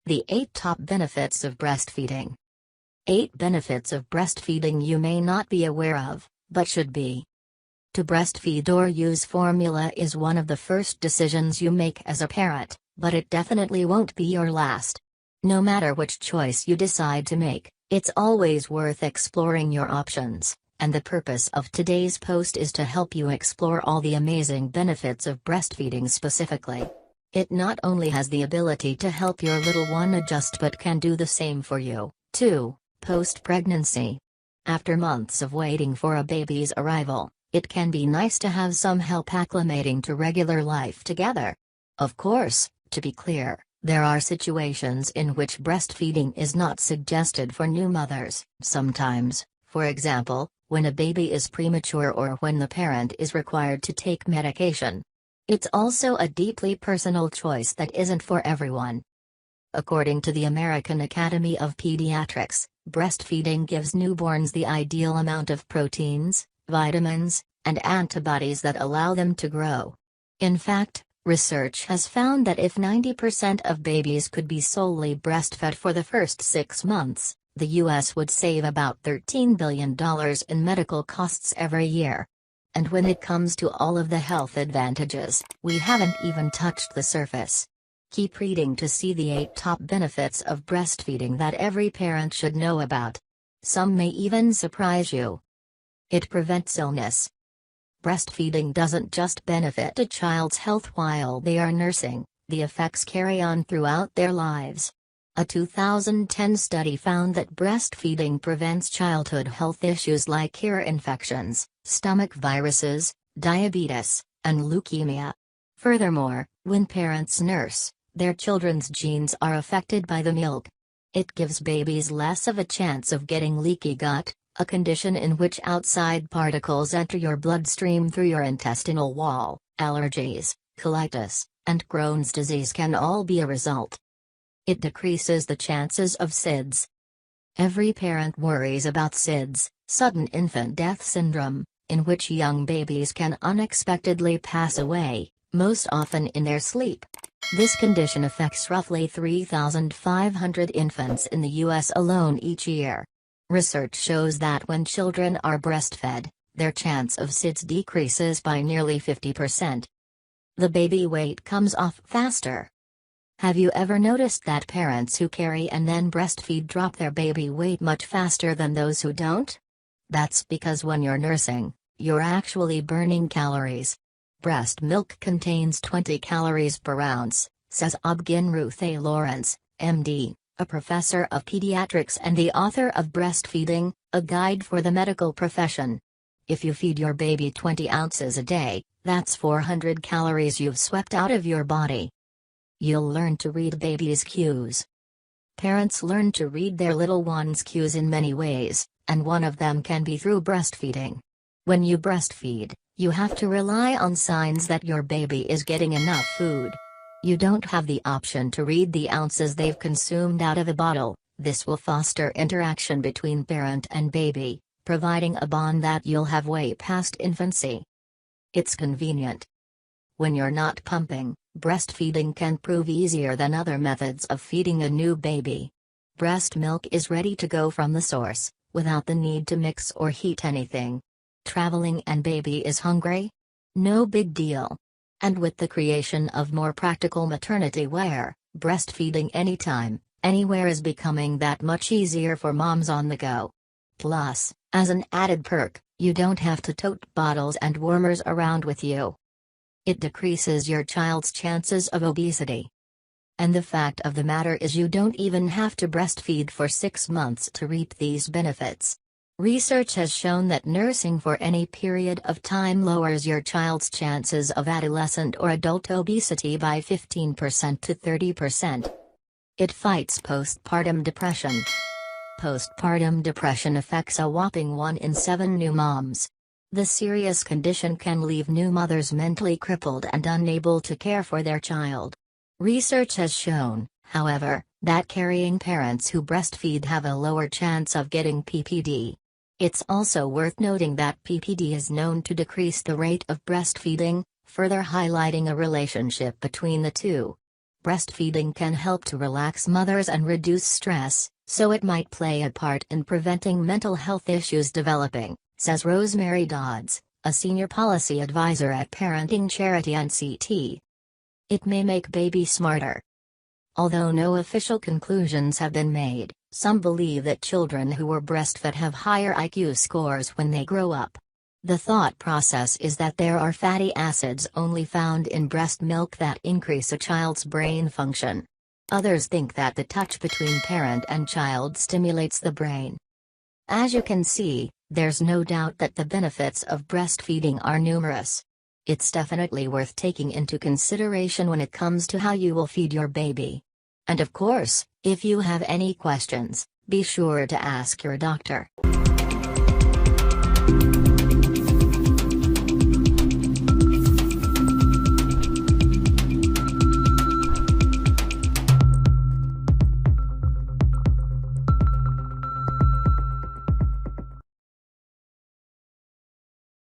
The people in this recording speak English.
The 8 top benefits of breastfeeding. 8 benefits of breastfeeding you may not be aware of, but should be. To breastfeed or use formula is one of the first decisions you make as a parent, but it definitely won't be your last. No matter which choice you decide to make, it's always worth exploring your options, and the purpose of today's post is to help you explore all the amazing benefits of breastfeeding specifically. It not only has the ability to help your little one adjust but can do the same for you, too, post-pregnancy. After months of waiting for a baby's arrival, it can be nice to have some help acclimating to regular life together. Of course, to be clear, there are situations in which breastfeeding is not suggested for new mothers. Sometimes, for example, when a baby is premature or when the parent is required to take medication. It's also a deeply personal choice that isn't for everyone. According to the American Academy of Pediatrics, breastfeeding gives newborns the ideal amount of proteins, vitamins, and antibodies that allow them to grow. In fact, research has found that if 90% of babies could be solely breastfed for the first 6 months, the U.S. would save about $13 billion in medical costs every year. And when it comes to all of the health advantages, we haven't even touched the surface. Keep reading to see the 8 top benefits of breastfeeding that every parent should know about. Some may even surprise you. It prevents illness. Breastfeeding doesn't just benefit a child's health while they are nursing, the effects carry on throughout their lives. A 2010 study found that breastfeeding prevents childhood health issues like ear infections, stomach viruses, diabetes, and leukemia. Furthermore, when parents nurse, their children's genes are affected by the milk. It gives babies less of a chance of getting leaky gut, a condition in which outside particles enter your bloodstream through your intestinal wall. Allergies, colitis, and Crohn's disease can all be a result. It decreases the chances of SIDS. Every parent worries about SIDS, sudden infant death syndrome, in which young babies can unexpectedly pass away, most often in their sleep. This condition affects roughly 3,500 infants in the U.S. alone each year. Research shows that when children are breastfed, their chance of SIDS decreases by nearly 50%. The baby weight comes off faster. Have you ever noticed that parents who carry and then breastfeed drop their baby weight much faster than those who don't? That's because when you're nursing, you're actually burning calories. Breast milk contains 20 calories per ounce, says Obgyn Ruth A. Lawrence, MD, a professor of pediatrics and the author of Breastfeeding, a guide for the medical profession. If you feed your baby 20 ounces a day, that's 400 calories you've swept out of your body. You'll learn to read baby's cues. Parents learn to read their little one's cues in many ways, and one of them can be through breastfeeding. When you breastfeed, you have to rely on signs that your baby is getting enough food. You don't have the option to read the ounces they've consumed out of a bottle. This will foster interaction between parent and baby, providing a bond that you'll have way past infancy. It's convenient. When you're not pumping, breastfeeding can prove easier than other methods of feeding a new baby. Breast milk is ready to go from the source, without the need to mix or heat anything. Traveling and baby is hungry? No big deal. And with the creation of more practical maternity wear, breastfeeding anytime, anywhere is becoming that much easier for moms on the go. Plus, as an added perk, you don't have to tote bottles and warmers around with you. It decreases your child's chances of obesity. And the fact of the matter is you don't even have to breastfeed for 6 months to reap these benefits. Research has shown that nursing for any period of time lowers your child's chances of adolescent or adult obesity by 15% to 30%. It fights postpartum depression. Postpartum depression affects a whopping 1 in 7 new moms. The serious condition can leave new mothers mentally crippled and unable to care for their child. Research has shown, however, that carrying parents who breastfeed have a lower chance of getting PPD. It's also worth noting that PPD is known to decrease the rate of breastfeeding, further highlighting a relationship between the two. Breastfeeding can help to relax mothers and reduce stress, so it might play a part in preventing mental health issues developing, says Rosemary Dodds, a senior policy advisor at Parenting Charity NCT. It may make baby smarter. Although no official conclusions have been made, some believe that children who were breastfed have higher IQ scores when they grow up. The thought process is that there are fatty acids only found in breast milk that increase a child's brain function. Others think that the touch between parent and child stimulates the brain. As you can see, there's no doubt that the benefits of breastfeeding are numerous. It's definitely worth taking into consideration when it comes to how you will feed your baby. And of course, if you have any questions, be sure to ask your doctor.